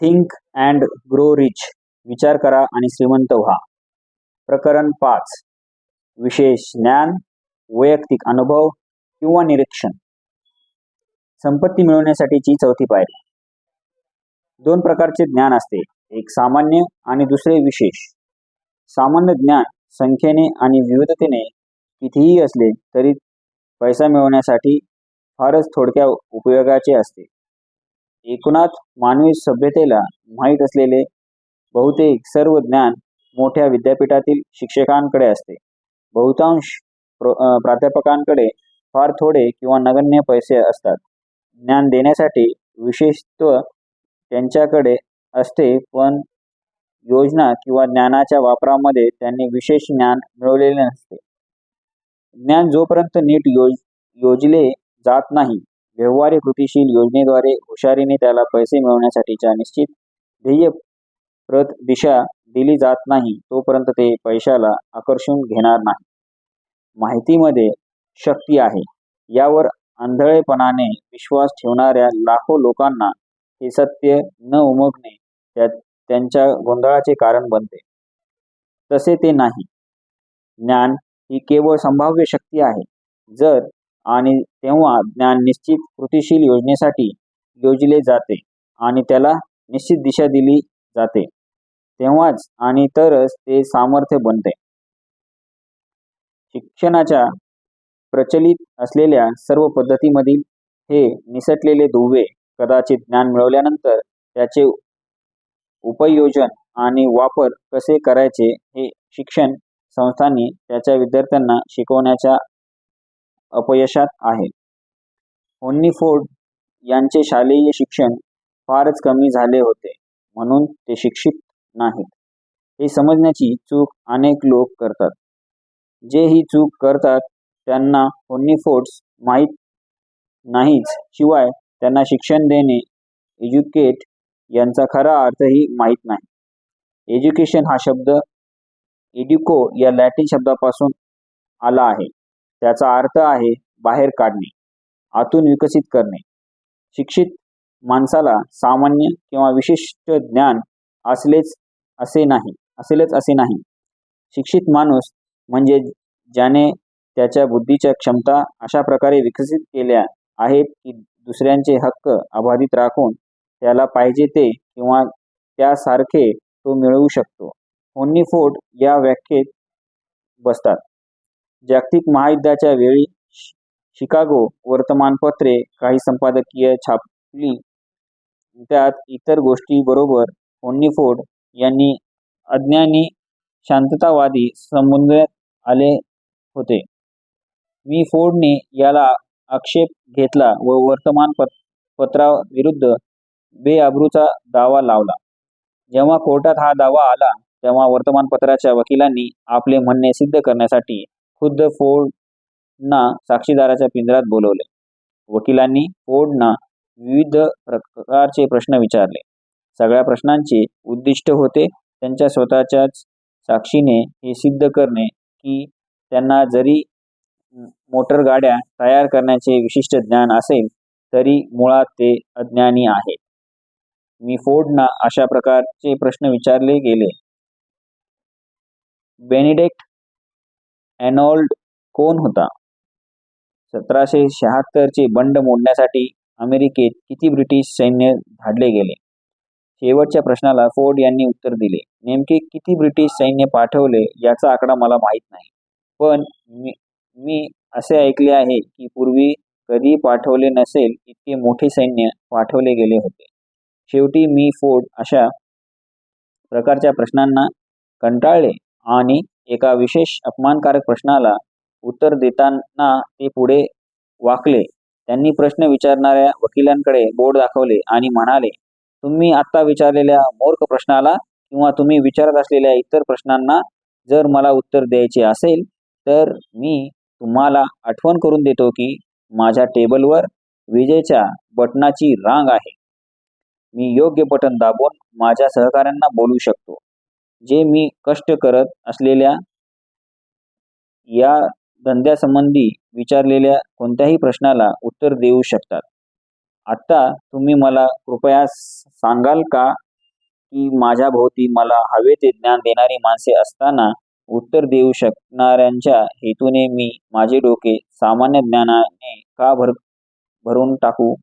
Think and grow rich, विचार करा आणि श्रीमंत व्हा. प्रकरण 5, विशेष ज्ञान, वैयक्तिक अनुभव किंवा निरीक्षण. संपत्ती मिळवण्यासाठीची चौथी पायरी. 2 प्रकारचे ज्ञान असते, एक सामान्य आणि दुसरे विशेष. सामान्य ज्ञान संख्येने आणि विविधतेने कितीही असले तरी पैसा मिळवण्यासाठी फारच थोडक्या उपयोगाचे असते. एकूणात मानवी सभ्यतेला माहीत असलेले बहुतेक सर्व ज्ञान मोठ्या विद्यापीठातील शिक्षकांकडे असते. बहुतांश प्राध्यापकांकडे फार थोडे किंवा नगण्य पैसे असतात. ज्ञान देण्यासाठी विशेषत्व त्यांच्याकडे असते, पण योजना किंवा ज्ञानाच्या वापरामध्ये त्यांनी विशेष ज्ञान मिळवलेले नसते. ज्ञान जोपर्यंत नीट योजले जात नाही, व्यवहारिक कृतीशील योजनेद्वारे हुशारीने त्याला पैसे मिळवण्यासाठीच्या निश्चित ध्येयप्रद दिशा दिली जात नाही, तोपर्यंत ते पैशाला आकर्षून घेणार नाही. माहितीमध्ये शक्ती आहे यावर आंधळेपणाने विश्वास ठेवणाऱ्या लाखो लोकांना हे सत्य न उमगणे त्यांच्या गोंधळाचे कारण बनते. तसे ते नाही. ज्ञान ही केवळ संभाव्य शक्ती आहे. जर आणि तेव्हा ज्ञान निश्चित कृतीशील योजनेसाठी योजले जाते आणि त्याला निश्चित दिशा दिली जाते, तेव्हाच आणि तरच ते सामर्थ्य बनते. शिक्षणाच्या प्रचलित असलेल्या सर्व पद्धतीमधील हे निसटलेले दुवे कदाचित ज्ञान मिळवल्यानंतर त्याचे उपयोजन आणि वापर कसे करायचे हे शिक्षण संस्थांनी त्याच्या विद्यार्थ्यांना शिकवण्याच्या अपयशात आहे. हेन्री फोर्ड यांचे शालेय शिक्षण फारच कमी झाले होते म्हणून ते शिक्षित नाहीत, हे समजण्याची चूक अनेक लोक करतात. जे ही चूक करतात त्यांना हेन्री फोर्ड माहीत नाहीच, शिवाय त्यांना शिक्षण देणे, एज्युकेट यांचा खरा अर्थही माहीत नाही. एज्युकेशन हा शब्द एड्युको या लॅटिन शब्दापासून आला आहे. त्याचा अर्थ आहे बाहेर काढणे, आतून विकसित करणे. शिक्षित माणसाला सामान्य किंवा विशिष्ट ज्ञान असेलच असे नाही. शिक्षित माणूस म्हणजे ज्याने त्याच्या बुद्धीच्या क्षमता अशा प्रकारे विकसित केल्या आहेत की दुसऱ्यांचे हक्क अबाधित राखून त्याला पाहिजे ते किंवा त्यासारखे तो मिळवू शकतो. हेन्री फोर्ड या व्याख्येत बसतात. जागतिक महायुद्धाच्या वेळी शिकागो वर्तमानपत्रे काही संपादकीय छापली. त्यात इतर गोष्टींबरोबर हेन्री फोर्ड यांनी अज्ञानी शांततावादी संबोधण्यात आले होते. मी फोर्डने याला आक्षेप घेतला व वर्तमानपत्राविरुद्ध बेअब्रूचा दावा लावला. जेव्हा कोर्टात हा दावा आला तेव्हा वर्तमानपत्राच्या वकिलांनी आपले म्हणणे सिद्ध करण्यासाठी खुद्द फोर्डना साक्षीदाराच्या पिंजऱ्यात बोलवले. वकिलांनी फोर्डना विविध प्रकारचे प्रश्न विचारले. सगळ्या प्रश्नांचे उद्दिष्ट होते त्यांच्या स्वतःच्याच साक्षीने हे सिद्ध करणे की त्यांना जरी मोटरगाड्या तयार करण्याचे विशिष्ट ज्ञान असेल तरी मुळात ते अज्ञानी आहेत. मी फोर्डना अशा प्रकारचे प्रश्न विचारले गेले. बेनेडिक्ट आर्नोल्ड कोण होता? 1776 चे बंड मोडण्यासाठी अमेरिकेत किती ब्रिटिश सैन्य धाडले गेले? शेवटच्या प्रश्नाला फोर्ड यांनी उत्तर दिले, नेमके किती ब्रिटिश सैन्य पाठवले याचा आकडा मला माहीत नाही, पण मी असे ऐकले आहे की पूर्वी कधी पाठवले नसेल इतके मोठे सैन्य पाठवले गेले होते. शेवटी मी फोर्ड अशा प्रकारच्या प्रश्नांना कंटाळले आणि एका विशेष अपमानकारक प्रश्नाला उत्तर देताना ते पुढे वाकले. त्यांनी प्रश्न विचारणाऱ्या वकिलांकडे बोट दाखवले आणि म्हणाले, तुम्ही आत्ता विचारलेल्या मूर्ख प्रश्नाला किंवा तुम्ही विचारत असलेल्या इतर प्रश्नांना जर मला उत्तर द्यायचे असेल तर मी तुम्हाला आठवण करून देतो की माझ्या टेबलवर विजेच्या बटनाची रांग आहे. मी योग्य बटन दाबून माझ्या सहकाऱ्यांना बोलवू शकतो, जे मी कष्ट करत असलेल्या या धंद्यासंबंधी विचारलेल्या कोणत्याही प्रश्नाला उत्तर देऊ शकतात. आत्ता तुम्ही मला कृपया सांगाल का की माझ्या भोवती मला हवे ते ज्ञान देणारी माणसे असताना उत्तर देऊ शकणाऱ्यांच्या हेतूने मी माझे डोके सामान्य ज्ञानाने का भरून टाकू?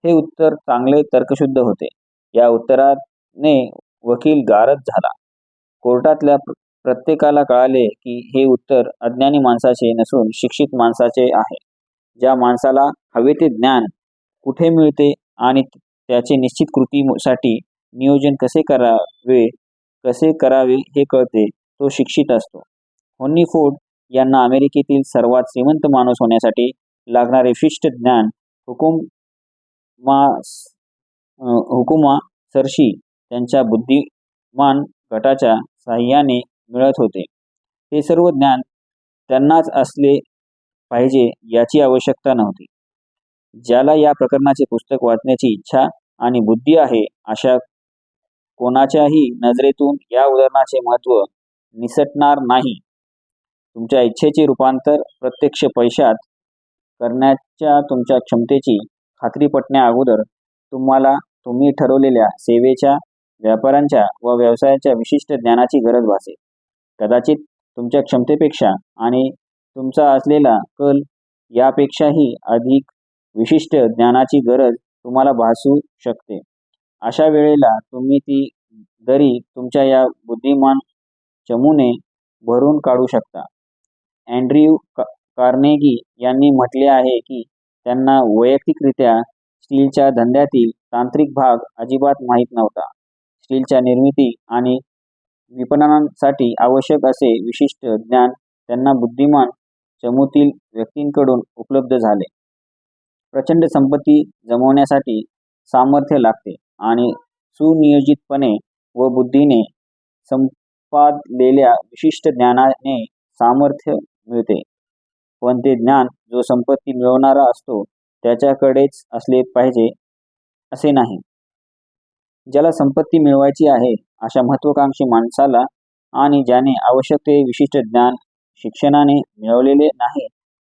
हे उत्तर चांगले तर्कशुद्ध होते. या उत्तराने वकील गारद झाला. कोर्टातल्या प्रत्येकाला कळाले की हे उत्तर अज्ञानी माणसाचे नसून शिक्षित माणसाचे आहे. ज्या माणसाला हवे ते ज्ञान कुठे मिळते आणि त्याचे निश्चित कृतीसाठी नियोजन कसे करावे हे कळते, तो शिक्षित असतो. हेन्री फोर्ड यांना अमेरिकेतील सर्वात श्रीमंत माणूस होण्यासाठी लागणारे विशिष्ट ज्ञान हुकुमा सरशी त्यांच्या बुद्धिमान गटाच्या साहाय्याने मिळत होते. हे सर्व ज्ञान त्यांनाच असले पाहिजे याची आवश्यकता नव्हती. ज्याला या प्रकरणाचे पुस्तक वाचण्याची इच्छा आणि बुद्धी आहे अशा कोणाच्याही नजरेतून या उदाहरणाचे महत्त्व निसटणार नाही. तुमच्या इच्छेचे रूपांतर प्रत्यक्ष पैशात करण्याच्या तुमच्या क्षमतेची खात्री पटण्या अगोदर तुम्ही ठरवलेल्या सेवेच्या, व्यापारांच्या व व्यवसायाच्या विशिष्ट ज्ञानाची गरज भासेल. कदाचित तुमच्या क्षमतेपेक्षा आणि तुमचा असलेला कल यापेक्षाही अधिक विशिष्ट ज्ञानाची गरज तुम्हाला भासू शकते. अशा वेळेला तुम्ही ती दरी तुमच्या या बुद्धिमान चमूने भरून काढू शकता. अँड्र्यू कार्नेगी यांनी म्हटले आहे की त्यांना वैयक्तिकरित्या स्टीलच्या धंद्यातील तांत्रिक भाग अजिबात माहीत नव्हता. स्टीलच्या निर्मिती आणि विपणनासाठी आवश्यक असे विशिष्ट ज्ञान त्यांना बुद्धिमान चमूतील व्यक्तींकडून उपलब्ध झाले. प्रचंड संपत्ती जमवण्यासाठी सामर्थ्य लागते आणि सुनियोजितपणे व बुद्धीने संपादलेल्या विशिष्ट ज्ञानाने सामर्थ्य मिळते. पण ते ज्ञान जो संपत्ती मिळवणारा असतो त्याच्याकडेच असले पाहिजे असे नाही. ज्याला संपत्ती मिळवायची आहे अशा महत्त्वाकांक्षी माणसाला आणि ज्याने आवश्यक ते विशिष्ट ज्ञान शिक्षणाने मिळवलेले नाही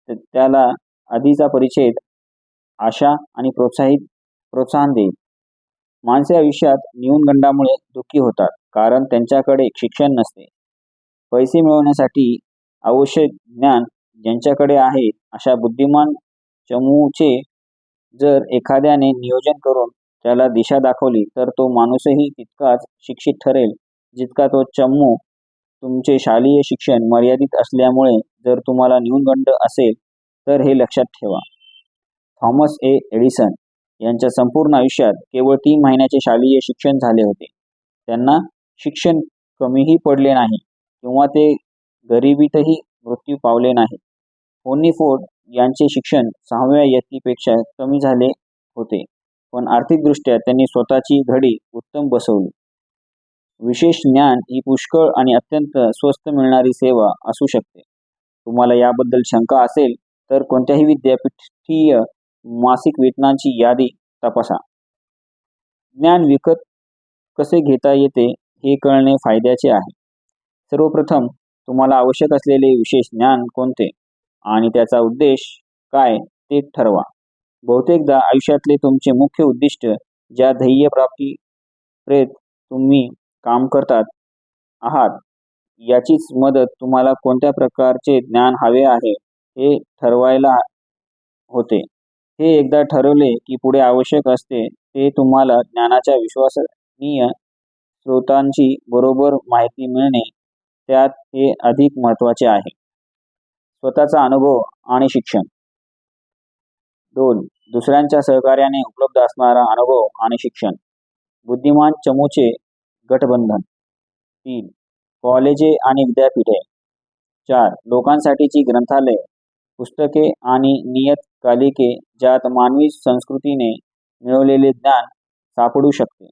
त्याला आधीचा परिच्छेद आशा आणि प्रोत्साहन देईल. माणसे आयुष्यात न्यूनगंडामुळे दुःखी होतात कारण त्यांच्याकडे शिक्षण नसते. पैसे मिळवण्यासाठी आवश्यक ज्ञान ज्यांच्याकडे आहे अशा बुद्धिमान चमूचे जर एखाद्याने नियोजन करून त्याला दिशा दाखवली तर तो माणूसही तितकाच शिक्षित ठरेल जितका तो चमू. तुमचे शालेय शिक्षण मर्यादित असल्यामुळे जर तुम्हाला न्यूनगंड असेल तर हे लक्षात ठेवा. थॉमस ए. एडिसन यांच्या संपूर्ण आयुष्यात केवळ 3 महिन्याचे शालेय शिक्षण झाले होते. त्यांना शिक्षण कमीही पडले नाही किंवा ते गरिबीतही मृत्यू पावले नाही. हेन्री फोर्ड यांचे शिक्षण 6व्या इयत्तेपेक्षा कमी झाले होते, पण आर्थिकदृष्ट्या त्यांनी स्वतःची घडी उत्तम बसवली. विशेष ज्ञान ही पुष्कळ आणि अत्यंत स्वस्त मिळणारी सेवा असू शकते. तुम्हाला याबद्दल शंका असेल तर कोणत्याही विद्यापीठीय मासिक वेतनाची यादी तपासा. ज्ञान विकत कसे घेता येते हे कळणे फायद्याचे आहे. सर्वप्रथम तुम्हाला आवश्यक असलेले विशेष ज्ञान कोणते आणि त्याचा उद्देश काय ते ठरवा. बहुतेकदा आयुष्यातले तुमचे मुख्य उद्दिष्ट ज्या ध्येयप्राप्ती प्रेत तुम्ही काम करतात आहात याचीच मदत तुम्हाला कोणत्या प्रकारचे ज्ञान हवे आहे हे ठरवायला होते. हे एकदा ठरवले की पुढे आवश्यक असते ते तुम्हाला ज्ञानाच्या विश्वसनीय स्रोतांची बरोबर माहिती मिळणे. त्यात हे अधिक महत्त्वाचे आहे. स्वतःचा अनुभव आणि शिक्षण. 2. दुसऱ्यांच्या सहकार्याने उपलब्ध असणारा अनुभव आणि शिक्षण. बुद्धिमान चमूचे गठबंधन. 3. कॉलेजे आणि विद्यापीठे. 4. लोकांसाठीची ग्रंथालये, पुस्तके आणि नियतकालिके ज्यात मानवी संस्कृतीने मिळवलेले ज्ञान सापडू शकते.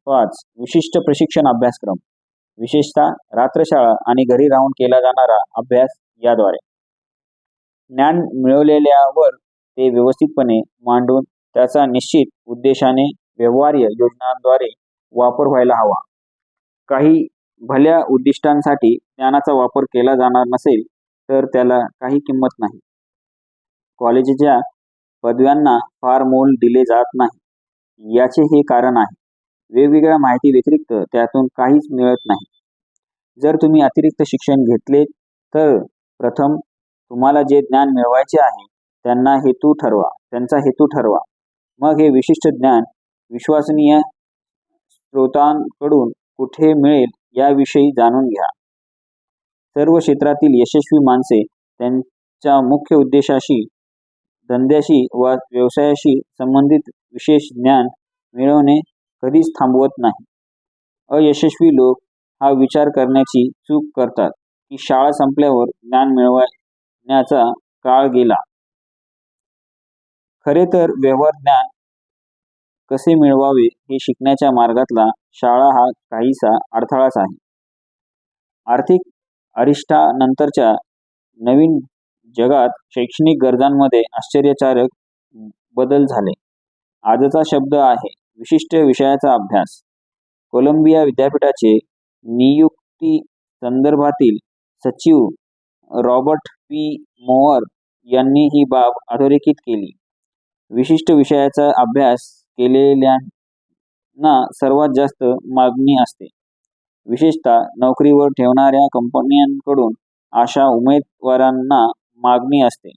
5. विशिष्ट प्रशिक्षण अभ्यासक्रम, विशेषतः रात्रशाळा आणि घरी राहून केला जाणारा अभ्यास याद्वारे ज्ञान मिळवलेल्यावर ते व्यवस्थितपणे मांडून त्याचा निश्चित उद्देशाने व्यवहार्य योजनांद्वारे वापर व्हायला हवा. काही भल्या उद्दिष्टांसाठी ज्ञानाचा वापर केला जाणार नसेल तर त्याला काही किंमत नाही. कॉलेजच्या पदव्यांना फार मोल दिले जात नाही. याचे हे कारण आहे. वेगवेगळ्या माहिती व्यतिरिक्त त्यातून काहीच मिळत नाही. जर तुम्ही अतिरिक्त शिक्षण घेतले तर प्रथम तुम्हाला जे ज्ञान मिळवायचे आहे त्यांचा हेतू ठरवा. मग हे विशिष्ट ज्ञान विश्वसनीय स्रोतांकडून कुठे मिळेल याविषयी जाणून घ्या. सर्व क्षेत्रातील यशस्वी माणसे त्यांच्या मुख्य उद्देशाशी, धंद्याशी वा व्यवसायाशी संबंधित विशेष ज्ञान मिळवणे कधीच थांबवत नाही. अयशस्वी लोक हा विचार करण्याची चूक करतात की शाळा संपल्यावर ज्ञान मिळवण्याचा काळ गेला. खरे तर व्यवहार ज्ञान कसे मिळवावे हे शिकण्याच्या मार्गातला शाळा हा काहीसा अडथळाच आहे. आर्थिक अरिष्टानंतरच्या नवीन जगात शैक्षणिक गरजांमध्ये आश्चर्यकारक बदल झाले. आजचा शब्द आहे विशिष्ट विषयाचा अभ्यास. कोलंबिया विद्यापीठाचे नियुक्ती संदर्भातील सचिव रॉबर्ट पी मोअर यांनी ही बाब अधोरेखित केली. विशिष्ट विषयाचा अभ्यास केलेल्यांना सर्वात जास्त मागणी असते. विशेषतः नोकरीवर ठेवणाऱ्या कंपन्यांकडून अशा उमेदवारांना मागणी असते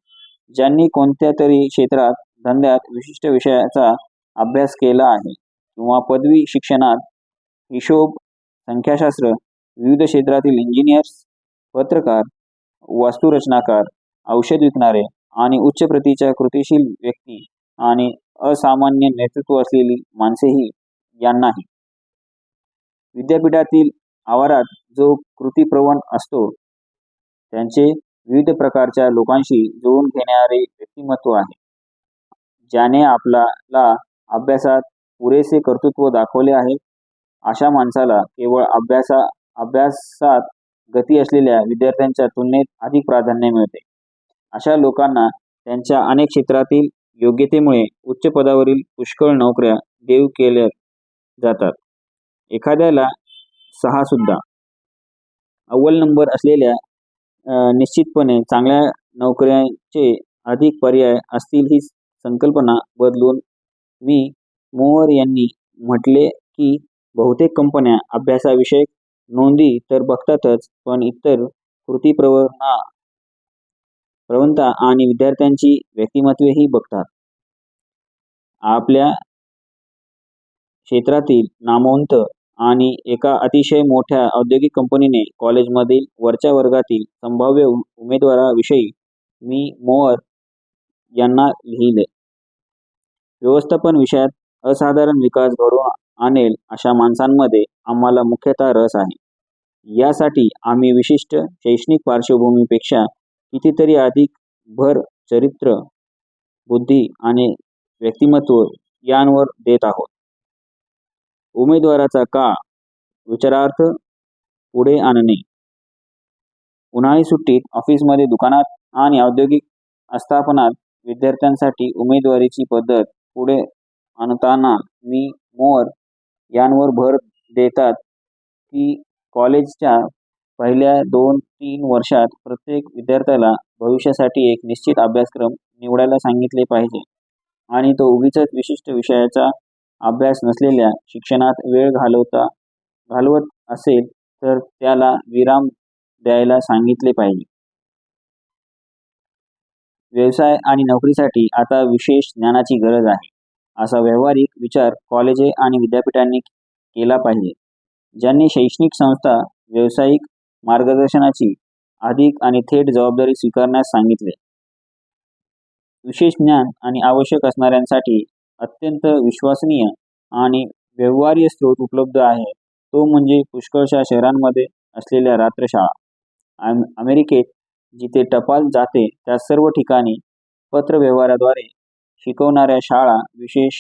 ज्यांनी कोणत्या तरी क्षेत्रात धंद्यात विशिष्ट विषयाचा अभ्यास केला आहे किंवा पदवी शिक्षणात हिशोब, संख्याशास्त्र, विविध क्षेत्रातील इंजिनियर्स, पत्रकार, वास्तुरचनाकार, औषध विकणारे आणि उच्च प्रतीच्या कृतीशील व्यक्ती आणि असामान्य नेतृत्व असलेली माणसेही यांनाही. विद्यापीठातील आवारात जो कृतीप्रवण असतो त्यांचे विविध प्रकारच्या लोकांशी जुळून घेणारे व्यक्तिमत्व आहे. ज्याने आपल्याला अभ्यासात पुरेसे कर्तृत्व दाखवले आहे अशा माणसाला केवळ अभ्यासात गती असलेल्या विद्यार्थ्यांच्या तुलनेत अधिक प्राधान्य मिळते. अशा लोकांना त्यांच्या अनेक क्षेत्रातील योग्यतेमुळे उच्च पदावरील पुष्कळ नोकऱ्या देऊ केल्या जातात. एखाद्याला 6 सुद्धा अव्वल नंबर असलेल्या निश्चितपणे चांगल्या नोकऱ्यांचे अधिक पर्याय असतील ही संकल्पना बदलून मी मोअर यांनी म्हटले की बहुतेक कंपन्या अभ्यासाविषयक नोंदी तर बघतातच पण इतर प्रवणता आणि विद्यार्थ्यांची व्यक्तिमत्वेही बघतात. आपल्या क्षेत्रातील नामवंत आणि एका अतिशय मोठ्या औद्योगिक कंपनीने कॉलेजमधील वरच्या वर्गातील संभाव्य उमेदवाराविषयी मी मोअर यांना लिहिले. व्यवस्थापन विषयात असाधारण विकास घडवून आणेल अशा माणसांमध्ये आम्हाला मुख्यतः रस आहे. यासाठी आम्ही विशिष्ट शैक्षणिक पार्श्वभूमीपेक्षा कितीतरी अधिक भर चरित्र, बुद्धी आणि व्यक्तिमत्व यांवर देत आहोत. उमेदवाराचा काळ विचारार्थ पुढे आणणे. उन्हाळी सुट्टीत ऑफिसमध्ये, दुकानात आणि औद्योगिक आस्थापनात विद्यार्थ्यांसाठी उमेदवारीची पद्धत पुढे आणताना मी मोअर यांवर भर देतात की कॉलेजच्या पहिल्या 2-3 वर्षात प्रत्येक विद्यार्थ्याला भविष्यासाठी एक निश्चित अभ्यासक्रम निवडायला सांगितले पाहिजे आणि तो उगीचच विशिष्ट विषयाचा अभ्यास नसलेल्या शिक्षणात वेळ घालवत असेल तर त्याला विराम द्यायला सांगितले पाहिजे. व्यवसाय आणि नोकरीसाठी आता विशेष ज्ञानाची गरज आहे असा व्यावहारिक विचार कॉलेजे आणि विद्यापीठांनी केला पाहिजे. ज्यांनी शैक्षणिक संस्था व्यावसायिक मार्गदर्शनाची अधिक आणि थेट जबाबदारी स्वीकारण्यास सांगितले. विशेष ज्ञान आणि आवश्यक असणाऱ्यांसाठी अत्यंत विश्वसनीय आणि व्यवहार्य स्रोत उपलब्ध आहे तो म्हणजे पुष्कळशा शहरांमध्ये असलेल्या रात्रशाळा. अमेरिकेत जिथे टपाल जाते त्या सर्व ठिकाणी पत्रव्यवहाराद्वारे शिकवणाऱ्या शाळा विशेष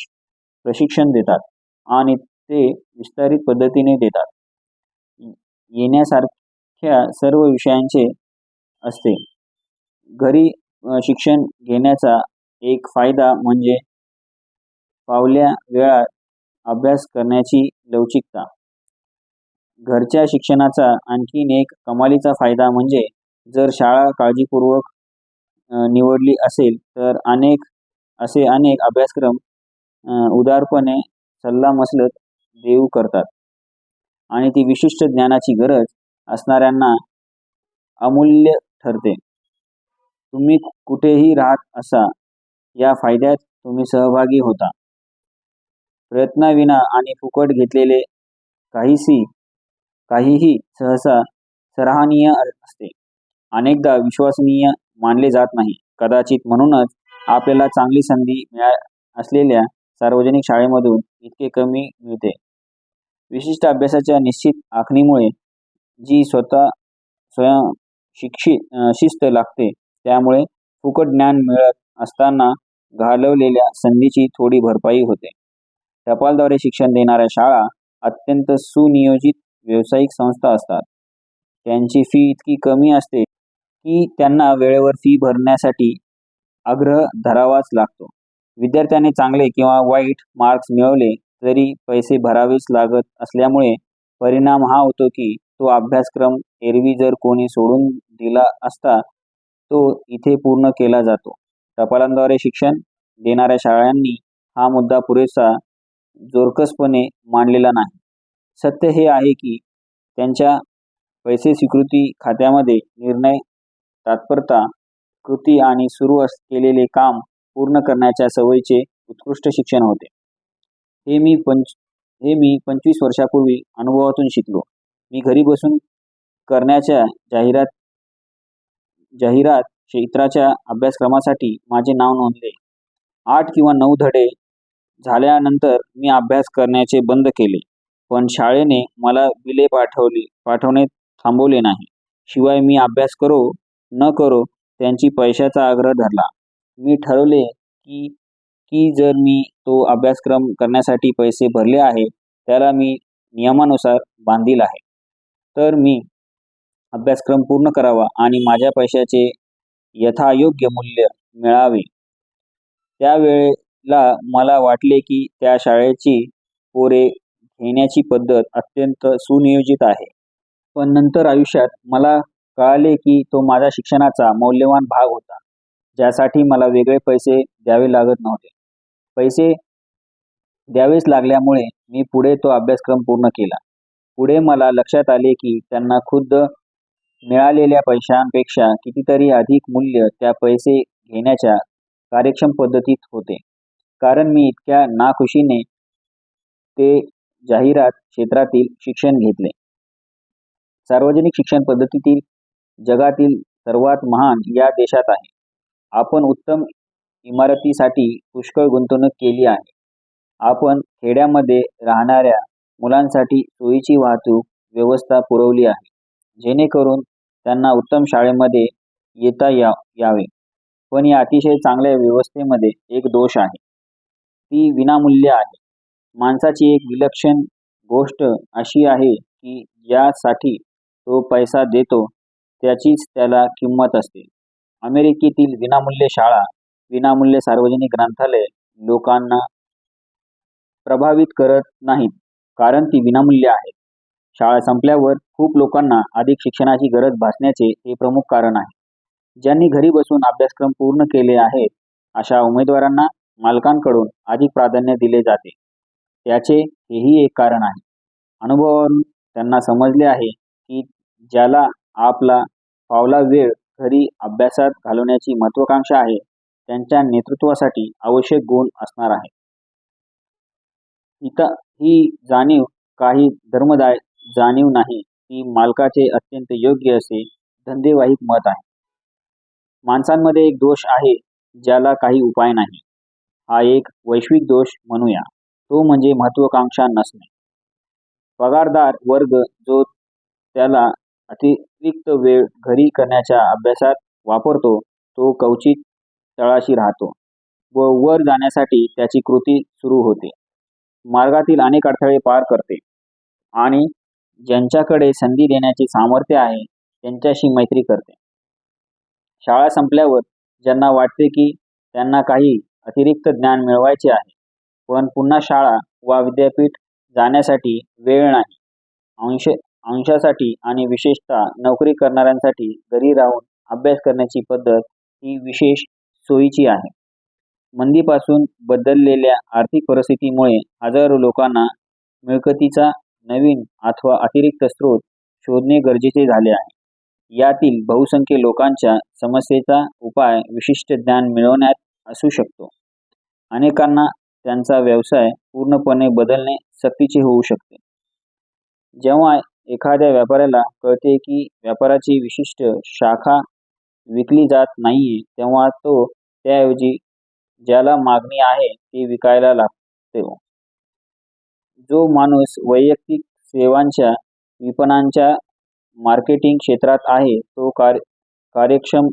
प्रशिक्षण देतात आणि ते विस्तारित पद्धतीने देतात. येण्यासारख्या सर्व विषयांचे असते. घरी शिक्षण घेण्याचा एक फायदा म्हणजे फावल्या वेळात अभ्यास करण्याची लवचिकता. घरच्या शिक्षणाचा आणखीन एक कमालीचा फायदा म्हणजे जर शाळा काळजीपूर्वक निवडली असेल तर अनेक अभ्यासक्रम उदारपणे सल्लामसलत देऊ करतात आणि ती विशिष्ट ज्ञानाची गरज असणाऱ्यांना अमूल्य ठरते. तुम्ही कुठेही राहत असा या फायद्यात तुम्ही सहभागी होता. प्रयत्नाविना आणि फुकट घेतलेले काहीही सहसा सराहनीय असते, अनेकदा विश्वसनीय मानले जात नाही. कदाचित म्हणूनच आपल्याला चांगली संधी असलेल्या सार्वजनिक शाळेमधून इतके कमी मिळते. विशिष्ट अभ्यासाच्या निश्चित आखणीमुळे जी स्वयं शिस्त लागते, त्यामुळे फुकट ज्ञान मिळत असताना घालवलेल्या संधीची थोडी भरपाई होते. टपालद्वारे शिक्षण देणाऱ्या शाळा अत्यंत सुनियोजित व्यावसायिक संस्था असतात. त्यांची फी इतकी कमी असते की त्यांना वेळेवर फी भरण्यासाठी आग्रह धरावाच लागतो. विद्यार्थ्याने चांगले किंवा वाईट मार्क्स मिळवले तरी पैसे भरावेच लागत असल्यामुळे परिणाम हा होतो की तो अभ्यासक्रम एरवी जर कोणी सोडून दिला असता तो इथे पूर्ण केला जातो. टपालांद्वारे शिक्षण देणाऱ्या शाळांनी हा मुद्दा पुरेसा जोरकसपणे मांडलेला नाही. सत्य हे आहे की त्यांच्या पैसे स्वीकृती खात्यामध्ये निर्णय, तत्परता, कृती आणि सुरू केलेले काम पूर्ण करण्याच्या सवयीचे उत्कृष्ट शिक्षण होते. हे मी 25 वर्षापूर्वी अनुभवातून शिकलो. मी घरी बसून करण्याच्या जाहिरात क्षेत्राच्या अभ्यासक्रमासाठी माझे नाव नोंदले. 8 किंवा 9 धडे झाल्यानंतर मी अभ्यास करण्याचे बंद केले. पण शाळेने मला बिले पाठवणे थांबवले नाही. शिवाय मी अभ्यास करो न करो त्यांची पैशाचा आग्रह धरला. मी ठरवले की जर मी तो अभ्यासक्रम करण्यासाठी पैसे भरले आहे, त्याला मी नियमानुसार बांधील आहे, तर मी अभ्यासक्रम पूर्ण करावा आणि माझ्या पैशाचे यथायोग्य मूल्य मिळावे. त्यावेळेला मला वाटले की त्या शाळेची पोरे घेण्याची पद्धत अत्यंत सुनियोजित आहे. पण नंतर आयुष्यात मला कळाले की तो माझ्या शिक्षणाचा मौल्यवान भाग होता, ज्यासाठी मला वेगळे पैसे द्यावे लागत नव्हते. पैसे द्यावेच लागल्यामुळे मी पुढे तो अभ्यासक्रम पूर्ण केला. पुढे मला लक्षात आले की त्यांना खुद्द मिळालेल्या पैशांपेक्षा कितीतरी अधिक मूल्य त्या पैसे घेण्याच्या कार्यक्षम पद्धतीत होते. कारण मी इतक्या नाखुशीने ते जाहिरात क्षेत्रातील शिक्षण घेतले. सार्वजनिक शिक्षण पद्धतीतील जगातील सर्वात महान या देशात आहे. आपण उत्तम इमारतीसाठी पुष्कळ गुंतवणूक केली आहे. आपण खेड्यामध्ये राहणाऱ्या मुलांसाठी सोयीची वाहतूक व्यवस्था पुरवली आहे, जेणेकरून त्यांना उत्तम शाळेमध्ये येता यावे. पण या अतिशय चांगल्या व्यवस्थेमध्ये एक दोष आहे. ती विनामूल्य आहे. माणसाची एक विलक्षण गोष्ट अशी आहे की ज्यासाठी तो पैसा देतो त्याचीच त्याला किंमत असते. अमेरिकेतील विनामूल्य शाळा, विनामूल्य सार्वजनिक ग्रंथालय लोकांना प्रभावित करत नाहीत, कारण ती विनामूल्य आहेत. शाळा संपल्यावर खूप लोकांना अधिक शिक्षणाची गरज भासण्याचे हे प्रमुख कारण आहे. ज्यांनी घरी बसून अभ्यासक्रम पूर्ण केले आहेत, अशा उमेदवारांना मालकांकडून अधिक प्राधान्य दिले जाते. त्याचे हेही एक कारण आहे. अनुभवावरून त्यांना समजले आहे की ज्याला आपला फावला वेळ घरी अभ्यासात घालवण्याची महत्त्वाकांक्षा आहे, त्यांच्या नेतृत्वासाठी आवश्यक गुण असणार आहे. ही जाणीव काही धर्मदाय जाणीव नाही, ती मालकाचे अत्यंत योग्य असे धंदेवाईक मत आहे. माणसांमध्ये एक दोष आहे ज्याला काही उपाय नाही. हा एक वैश्विक दोष म्हणूया. तो म्हणजे महत्त्वाकांक्षा नसणे. पगारदार वर्ग जो त्याला अतिरिक्त वेळ घरी करण्याच्या अभ्यासात वापरतो, तो क्वचित तळाशी राहतो व वर जाण्यासाठी त्याची कृती सुरू होते. मार्गातील अनेक अडथळे पार करते आणि ज्यांच्याकडे संधी देण्याचे सामर्थ्य आहे त्यांच्याशी मैत्री करते. शाळा संपल्यावर ज्यांना वाटते की त्यांना काही अतिरिक्त ज्ञान मिळवायचे आहे, पण पुन्हा शाळा वा विद्यापीठ जाण्यासाठी वेळ नाही, अंशासाठी आणि विशेषतः नोकरी करणाऱ्यांसाठी घरी राहून अभ्यास करण्याची पद्धत ही विशेष सोयीची आहे. मंदीपासून बदललेल्या आर्थिक परिस्थितीमुळे हजारो लोकांना मिळकतीचा नवीन अथवा अतिरिक्त स्रोत शोधणे गरजेचे झाले आहे. यातील बहुसंख्य लोकांच्या समस्येचा उपाय विशिष्ट ज्ञान मिळवण्यात असू शकतो. अनेकांना त्यांचा व्यवसाय पूर्णपणे बदलणे सक्तीचे होऊ शकते. जेव्हा एखाद्या व्यापाऱ्याला कळते की व्यापाराची विशिष्ट शाखा विकली जात नाहीये, तेव्हा तो त्याऐवजी ज्याला मागणी आहे ते विकायला लागतो. जो माणूस वैयक्तिक सेवांच्या विपणनाच्या मार्केटिंग क्षेत्रात आहे तो कार्यक्षम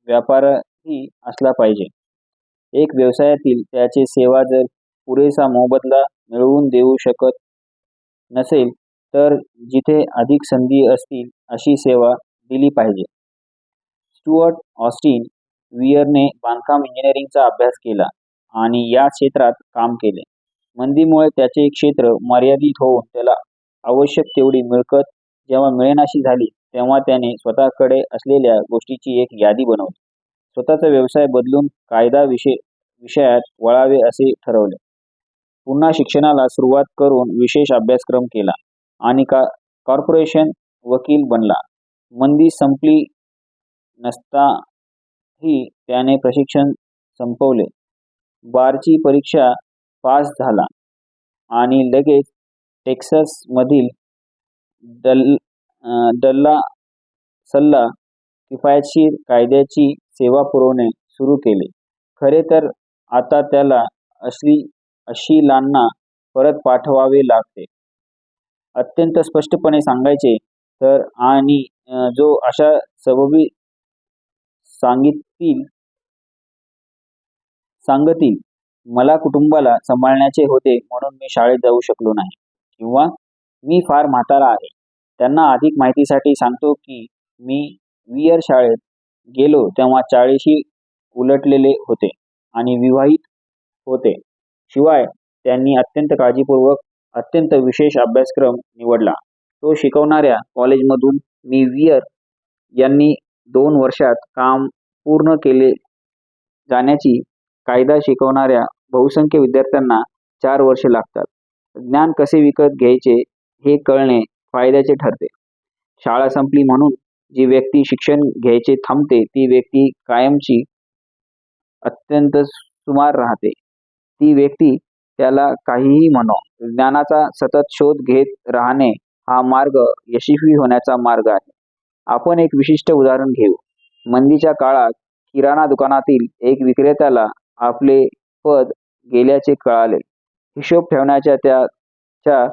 व्यापारी असला पाहिजे. एक व्यवसायातील त्याची सेवा जर पुरेसा मोबदला मिळवून देऊ शकत नसेल तर जिथे अधिक संधी असतील अशी सेवा दिली पाहिजे. स्टुअर्ट ऑस्टिन वियरने बांधकाम इंजिनिअरिंगचा अभ्यास केला आणि या क्षेत्रात काम केले. मंदीमुळे त्याचे क्षेत्र मर्यादित होऊन त्याला आवश्यक तेवढी मिळकत जेव्हा मिळेनाशी झाली तेव्हा त्याने स्वतःकडे असलेल्या गोष्टीची एक यादी बनवली. स्वतःचा व्यवसाय बदलून कायदा विषयात वळावे असे ठरवले. पुन्हा शिक्षणाला सुरुवात करून विशेष अभ्यासक्रम केला आणि कॉर्पोरेशन वकील बनला. मंदी संपली नसताही त्याने प्रशिक्षण संपवले, बारची परीक्षा पास झाला आणि लगेच टेक्सासमधील सल्ला किफायतशीर कायद्याची सेवा पुरवणे सुरू केले. खरे तर आता त्याला अशिलांना परत पाठवावे लागते. अत्यंत स्पष्टपणे सांगायचे तर आणि जो अशा सबबी सांगतील मला कुटुंबाला सांभाळण्याचे होते म्हणून मी शाळेत जाऊ शकलो नाही किंवा मी फार म्हातारा आहे. त्यांना अधिक माहितीसाठी सांगतो की मी वियर शाळेत गेलो तेव्हा 40 उलटलेले होते आणि विवाहित होते. शिवाय त्यांनी अत्यंत काळजीपूर्वक अत्यंत विशेष अभ्यासक्रम निवडला. तो शिकवणाऱ्या कॉलेजमधून मी वियर यांनी 2 वर्षात काम पूर्ण केले जाण्याची कायदा शिकवणाऱ्या बहुसंख्य विद्यार्थ्यांना 4 वर्षे लागतात. ज्ञान कसे विकत घ्यायचे हे कळणे फायद्याचे ठरते. शाळा संपली म्हणून जी व्यक्ती शिक्षण घ्यायचे थांबते ती व्यक्ती कायमची अत्यंत सुमार राहते. ती व्यक्ती त्याला काहीही म्हणो, ज्ञानाचा सतत शोध घेत राहणे हा मार्ग यशस्वी होण्याचा मार्ग आहे. आपण एक विशिष्ट उदाहरण घेऊ. मंदीच्या काळात किराणा दुकानातील एक विक्रेत्याला आपले पद गेल्याचे कळाले. हिशोब ठेवण्याच्या त्याच्या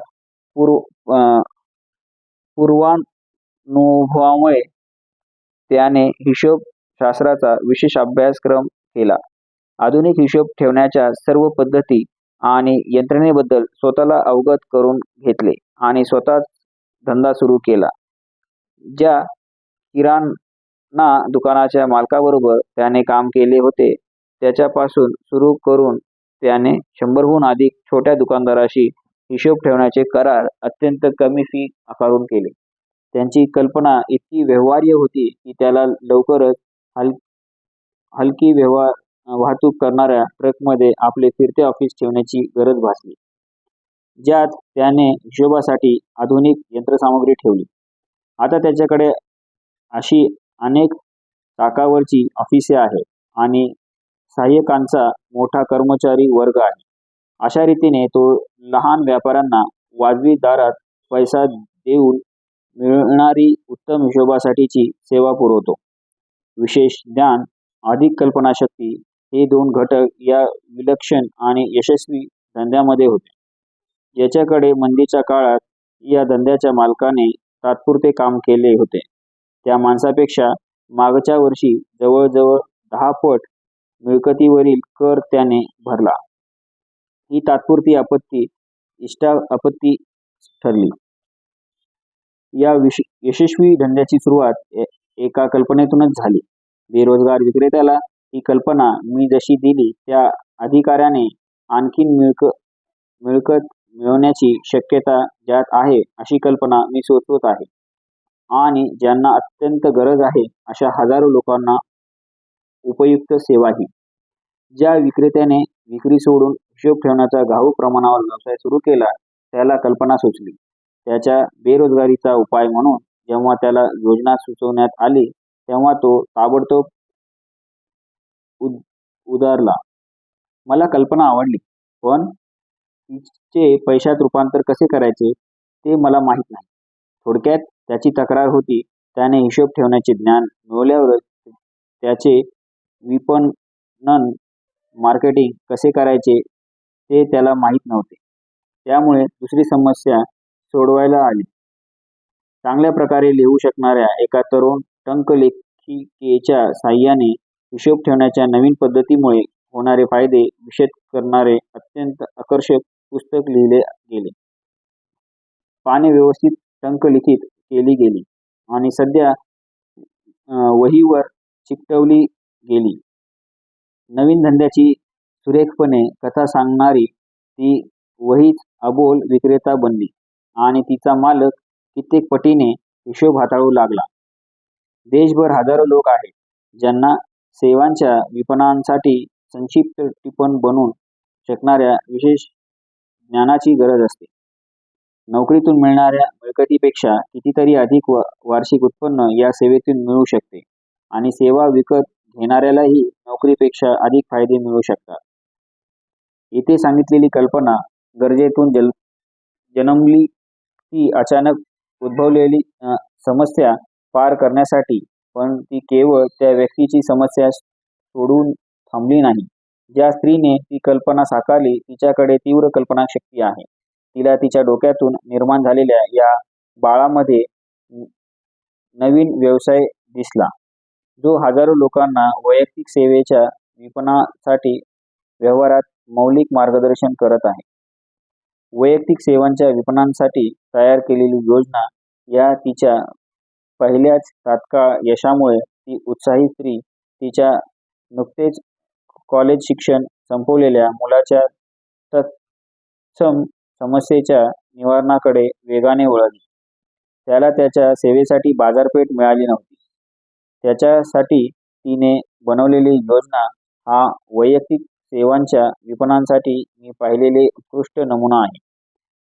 पूर्वानुभवामुळे त्याने हिशोब शास्त्राचा विशेष अभ्यासक्रम केला. आधुनिक हिशोब ठेवण्याच्या सर्व पद्धती आणि यंत्रणेबद्दल स्वतःला अवगत करून घेतले आणि स्वतःच धंदा सुरू केला. ज्या किराणा दुकानाच्या मालकाबरोबर त्याने काम केले होते त्याच्यापासून सुरू करून त्याने 100हून अधिक छोट्या दुकानदाराशी हिशोब ठेवण्याचे करार अत्यंत कमी फी आकारून केले. त्यांची कल्पना इतकी व्यवहार्य होती की त्याला लवकरच हलकी वाहतूक करणाऱ्या ट्रकमध्ये आपले फिरते ऑफिस ठेवण्याची गरज भासली, ज्यात त्याने हिशोबासाठी आधुनिक यंत्रसामुग्री ठेवली. आता त्याच्याकडे अशी अनेक चाकावरची ऑफिसे आहेत आणि सहाय्यकांचा मोठा कर्मचारी वर्ग आहे. अशा रीतीने तो लहान व्यापाऱ्यांना वाजवी दरात पैसा देऊन मिळणारी उत्तम हिशोबासाठीची सेवा पुरवतो. विशेष ज्ञान, अधिक कल्पनाशक्ती हे 2 घटक या विलक्षण आणि यशस्वी धंद्यामध्ये होते. ज्याच्याकडे मंदीच्या काळात या धंद्याच्या मालकाने तात्पुरते काम केले होते त्या माणसापेक्षा मागच्या वर्षी जवळजवळ 10 पट मिळकतीवरील कर त्याने भरला. ही तात्पुरती आपत्ती ठरली. या यशस्वी धंद्याची सुरुवात एका कल्पनेतूनच झाली. बेरोजगार विक्रेत्याला ही कल्पना मी जशी दिली त्या अधिकाऱ्याने आणखीन मिळकत मिळवण्याची शक्यता ज्यात आहे अशी कल्पना मी सुचवत आहे आणि ज्यांना अत्यंत गरज आहे अशा हजारो लोकांना उपयुक्त सेवाही ज्या विक्रेत्याने विक्री सोडून हिशोब ठेवण्याचा घाऊक प्रमाणावर व्यवसाय सुरू केला त्याला कल्पना सुचली. त्याच्या बेरोजगारीचा उपाय म्हणून जेव्हा त्याला योजना सुचवण्यात आली तेव्हा तो ताबडतोब उदारला. मला कल्पना आवडली, पण तिचे पैशात रूपांतर कसे करायचे ते मला माहीत नाही. थोडक्यात त्याची तक्रार होती, त्याने हिशोब ठेवण्याचे ज्ञान मिळवल्यावरच त्याचे विपणन मार्केटिंग कसे करायचे ते त्याला माहीत नव्हते. त्यामुळे दुसरी समस्या सोडवायला आली. चांगल्या प्रकारे लिहू शकणाऱ्या एका तरुण टंकलेखिकेच्या साहाय्याने हिशोब ठेवण्याच्या नवीन पद्धतीमुळे होणारे फायदे विशद करणारे अत्यंत आकर्षक पुस्तक लिहिले गेले. पाने व्यवस्थित टंकलिखित केली गेली आणि सध्या वहीवर चिकटवली गेली. नवीन धंद्याची सुरेखपणे कथा सांगणारी ती वहीच अबोल विक्रेता बनली आणि तिचा मालक कित्येक पटीने हिशोब हाताळू लागला. देशभर हजारो लोक आहेत ज्यांना सेवांच्या विपणनासाठी संक्षिप्त टिपण बनवू शकणाऱ्या विशेष ज्ञानाची गरज असते. नोकरीतून मिळणाऱ्या मिळकतीपेक्षा कितीतरी अधिक वार्षिक उत्पन्न या सेवेतून मिळू शकते आणि सेवा विकत घेणाऱ्यालाही नोकरीपेक्षा अधिक फायदे मिळू शकतात. येथे सांगितलेली कल्पना गरजेतून जन्मली ती अचानक उद्भवलेली समस्या पार करण्यासाठी, पण ती केवळ त्या व्यक्तीची समस्या सोडून थांबली नाही. ज्या स्त्रीने ती कल्पना साकारली तिच्याकडे तीव्र कल्पनाशक्ती आहे. तिला तिच्या डोक्यातून निर्माण झालेल्या या बाळामध्ये नवीन व्यवसाय दिसला, जो हजारो लोकांना वैयक्तिक सेवेच्या विपणनासाठी व्यवहारात मौलिक मार्गदर्शन करत आहे. वैयक्तिक सेवांच्या विपणनासाठी तयार केलेली योजना या तिच्या पहिल्याच तात्काळ यशामुळे ती उत्साही स्त्री तिच्या नुकतेच कॉलेज शिक्षण संपवलेल्या मुलाच्या तत्सम समस्येच्या निवारणाकडे वेगाने वळली. त्याला त्याच्या सेवेसाठी बाजारपेठ मिळाली नव्हती. त्याच्यासाठी तिने बनवलेली योजना हा वैयक्तिक सेवांच्या विपणनासाठी मी पाहिलेले उत्कृष्ट नमुना आहे.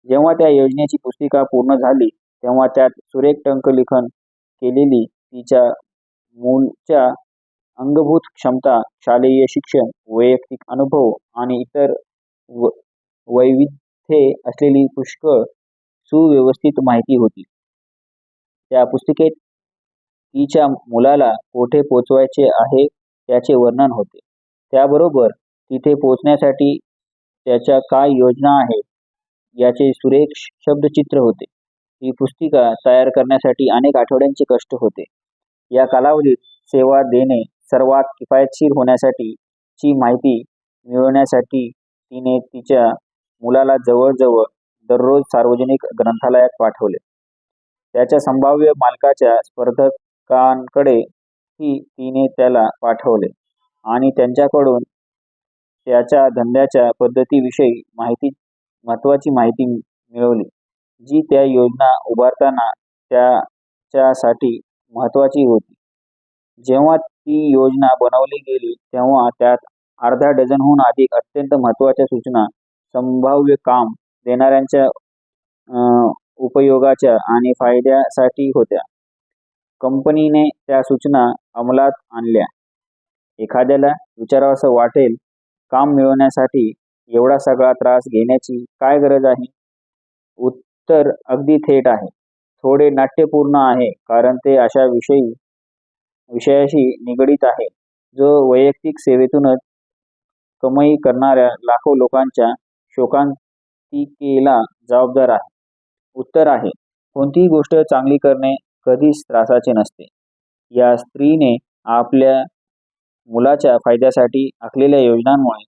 जेव्हा त्या योजनेची पुस्तिका पूर्ण झाली तेव्हा त्यात सुरेख टंकलिखन केलेली तिच्या मूळच्या अंगभूत क्षमता, शालेय शिक्षण, वैयक्तिक अनुभव आणि इतर वैविध्ये असलेली पुष्कळ सुव्यवस्थित माहिती होती. त्या पुस्तिकेत तिच्या मुलाला कोठे पोचवायचे आहे त्याचे वर्णन होते. त्याबरोबर तिथे पोचण्यासाठी त्याच्या काय योजना आहेत याचे सुरेख शब्दचित्र होते. ही पुस्तिका तयार करण्यासाठी अनेक आठवड्यांचे कष्ट होते. या कालावधीत सेवा देणे सर्वात किफायतशीर होण्यासाठी ची माहिती मिळवण्यासाठी तिने तिच्या मुलाला जवळजवळ दररोज सार्वजनिक ग्रंथालयात पाठवले. त्याच्या संभाव्य मालकाच्या स्पर्धकांकडेही तिने त्याला पाठवले आणि त्यांच्याकडून त्याच्या धंद्याच्या पद्धतीविषयी महत्त्वाची माहिती मिळवली, जी त्या योजना उभारताना त्याच्यासाठी महत्त्वाची होती. जेव्हा ती योजना बनवली गेली तेव्हा त्यात अर्धा डझनहून अधिक अत्यंत महत्त्वाच्या सूचना संभाव्य काम देणाऱ्यांच्या उपयोगाच्या आणि फायद्यासाठी होत्या. कंपनीने त्या सूचना अंमलात आणल्या. एखाद्याला विचारावंसं वाटेल, काम मिळवण्यासाठी एवढा सगळा त्रास घेण्याची काय गरज आहे? उत्तर अगदी थेट आहे. थोडे नाट्यपूर्ण आहे, कारण ते अशा विषयाशी निगडीत आहे जो वैयक्तिक सेवेतूनच कमाई करणाऱ्या लाखो लोकांच्या शोकांतिकेला जबाबदार आहे. उत्तर आहे, कोणतीही गोष्ट चांगली करणे कधीच त्रासाचे नसते. या स्त्रीने आपल्या मुलाच्या फायद्यासाठी आखलेल्या योजनांमुळे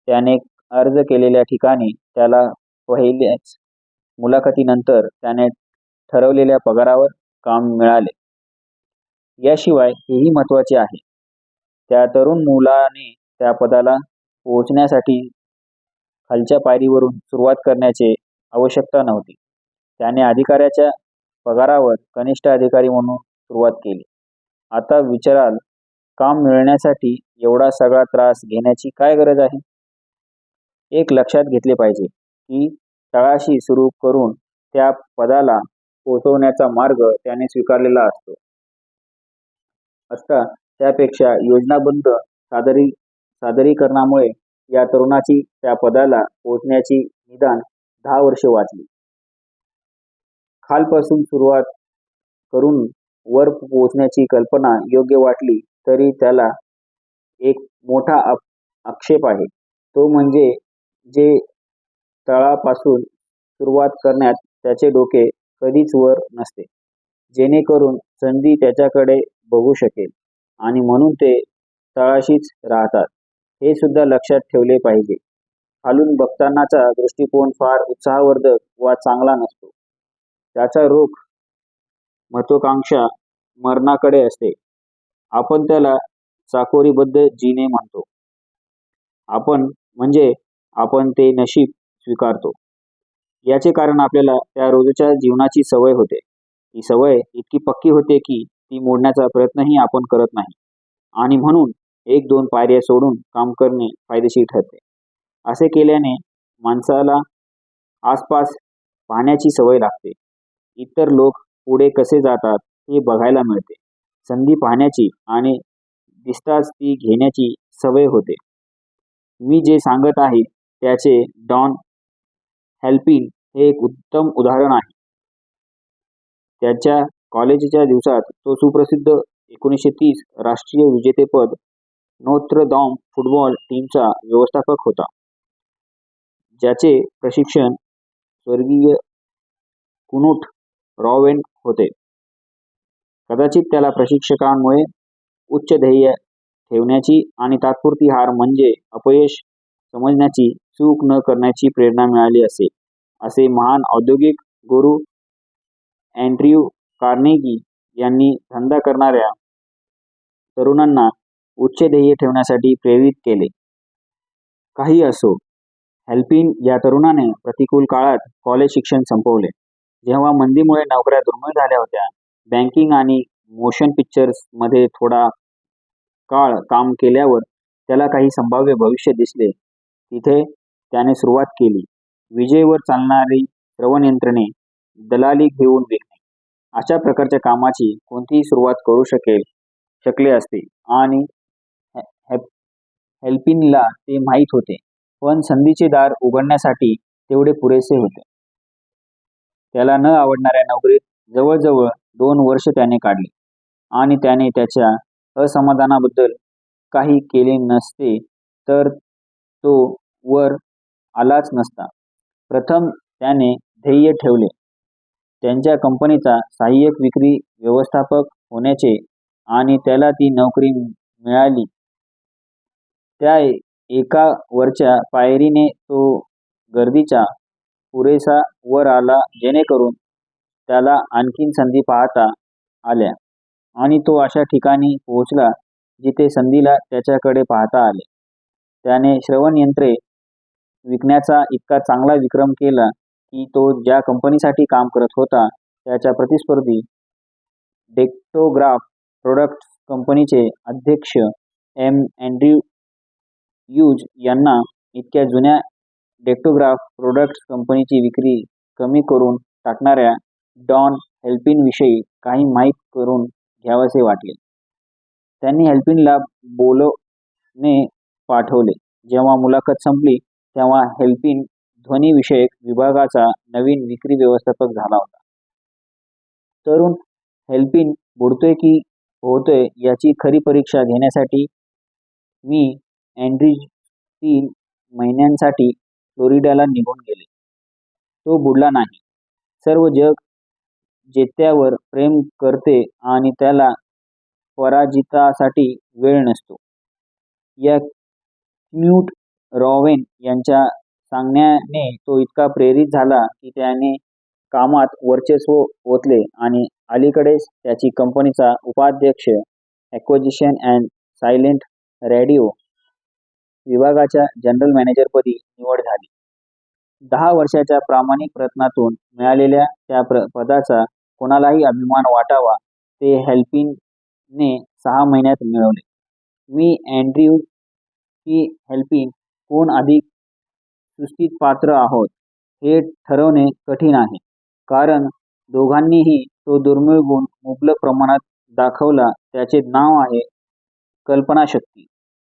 त्याने अर्ज केलेल्या ठिकाणी त्याला पहिल्याच मुलाखतीनंतर त्याने ठरवलेल्या पगारावर काम मिळाले. याशिवाय हेही महत्त्वाचे आहे, त्या तरुण मुलाने त्या पदाला पोहोचण्यासाठी खालच्या पायरीवरून सुरुवात करण्याची आवश्यकता नव्हती. त्याने अधिकाऱ्याच्या पगारावर कनिष्ठ अधिकारी म्हणून सुरुवात केली. आता विचाराल, काम मिळण्यासाठी एवढा सगळा त्रास घेण्याची काय गरज आहे? एक लक्षात घेतले पाहिजे की तळाशी सुरू करून त्या पदाला पोहोचवण्याचा मार्ग त्याने स्वीकारलेला असता त्यापेक्षा योजनाबद्ध सादरीकरणामुळे या तरुणाची त्या पदाला पोहोचण्याची निदान 10 वर्षे वाचली. खालपासून सुरुवात करून वर पोहोचण्याची कल्पना योग्य वाटली तरी त्याला एक मोठा आक्षेप आहे. तो म्हणजे जे तळापासून सुरुवात करण्यात त्याचे डोके कधीच वर नसते, जेणेकरून संधी त्याच्याकडे बघू शकेल आणि म्हणून ते तळाशीच राहतात. हे सुद्धा लक्षात ठेवले पाहिजे. खालून बघतानाचा दृष्टिकोन फार उत्साहवर्धक वा चांगला नसतो. त्याचा रुख महत्वाकांक्षा मरणाकडे असते. आपण त्याला चाकोरीबद्ध जीने म्हणतो. आपण ते नशीब स्वीकारतो. याचे कारण आपल्याला त्या रोजच्या जीवनाची सवय होते. ती सवय इतकी पक्की होते की ती मोडण्याचा प्रयत्नही आपण करत नाही आणि म्हणून 1-2 पायऱ्या सोडून काम करणे फायदेशीर ठरते. असे केल्याने माणसाला आसपास पाहण्याची सवय लागते. इतर लोक पुढे कसे जातात हे बघायला मिळते. संधी पाहण्याची आणि दिसताच ती घेण्याची सवय होते. मी जे सांगत आहे त्याचे डॉन हॅल्पिन हे एक उत्तम उदाहरण आहे. त्याच्या कॉलेजच्या दिवसात तो सुप्रसिद्ध 1930 राष्ट्रीय विजेतेपद नोत्र दाम फुटबॉल टीमचा व्यवस्थापक होता, ज्याचे प्रशिक्षण स्वर्गीय कुनुट रॉवेन होते. कदाचित त्याला प्रशिक्षकांमुळे उच्च ध्येय ठेवण्याची आणि तात्पुरती हार म्हणजे अपयश समजण्याची चूक न करण्याची प्रेरणा मिळाली असेल, असे महान औद्योगिक गुरु अँड्र्यू कार्नेगी यांनी धंदा करणाऱ्या तरुणांना उच्च ध्येय ठेवण्यासाठी प्रेरित केले. काही असो, हॅल्पिन या तरुणाने प्रतिकूल काळात कॉलेज शिक्षण संपवले. जेव्हा मंदीमुळे नोकऱ्या दुर्मिळ झाल्या होत्या, बँकिंग आणि मोशन पिक्चर्स मध्ये थोडा काळ काम केल्यावर त्याला काही संभाव्य भविष्य दिसले. तिथे त्याने सुरुवात केली. विजेवर चालणारी श्रवणयंत्रणे दलाली घेऊन विकणे. अशा प्रकारच्या कामाची कोणतीही सुरुवात करू शकले असते आणि हॅल्पिनला ते माहीत होते. पण संधीचे दार उघडण्यासाठी तेवढे पुरेसे होते. त्याला न आवडणाऱ्या नोकरीत जवळजवळ 2 वर्ष त्याने काढली आणि त्याने त्याच्या असमाधानाबद्दल काही केले नसते तर तो वर आलाच नसता. प्रथम त्याने ध्येय ठेवले, त्यांच्या कंपनीचा सहाय्यक विक्री व्यवस्थापक होण्याचे आणि त्याला ती नोकरी मिळाली. त्या एका वरच्या पायरीने तो गर्दीच्या पुरेसा वर आला जेणेकरून त्याला आणखीन संधी पाहता आल्या आणि तो अशा ठिकाणी पोहोचला जिथे संधीला त्याच्याकडे पाहता आले. त्याने श्रवणयंत्रे विकण्याचा इतका चांगला विक्रम केला की तो ज्या कंपनीसाठी काम करत होता त्याच्या प्रतिस्पर्धी डेक्टोग्राफ प्रोडक्ट्स कंपनीचे अध्यक्ष अँड्र्यू ह्यूज यांना इतक्या जुन्या डेक्टोग्राफ प्रोडक्ट्स कंपनीची विक्री कमी करून टाकणाऱ्या डॉन हॅल्पिनविषयी काही माहीत करून घ्यावेसे वाटले. त्यांनी हॅल्पिनला बोलोने पाठवले. जेव्हा मुलाखत संपली तेव्हा हॅल्पिन ध्वनिविषयक विभागाचा नवीन विक्री व्यवस्थापक झाला होता. तरुण हॅल्पिन बुडतोय की पोहतोय याची खरी परीक्षा घेण्यासाठी मी अँड्र्यू 3 महिन्यांसाठी फ्लोरिडाला निघून गेले. तो बुडला नाही. सर्व जग जेत्यावर प्रेम करते आणि त्याला पराजितासाठी वेळ नसतो. या क्नुट रॉवेन यांच्या सांगण्याने तो इतका प्रेरित झाला की त्याने कामात वर्चस्व ओतले आणि अलीकडेच त्याची कंपनीचा उपाध्यक्ष ॲक्विजिशन अँड सायलेंट रेडिओ विभागाच्या जनरल मॅनेजरपदी निवड झाली. 10 वर्षाच्या प्रामाणिक प्रयत्नातून मिळालेल्या त्या पदाचा कोणालाही अभिमान वाटावा ते हॅल्पिनने 6 महिन्यात मिळवले. मी अँड्र्यू की हेल्पिन कोण अधिक सुस्थित पात्र आहोत हे ठरवणे कठीण आहे, कारण दोघांनीही तो दुर्मिळ गुण मुबलक प्रमाणात दाखवला. त्याचे नाव आहे कल्पनाशक्ती.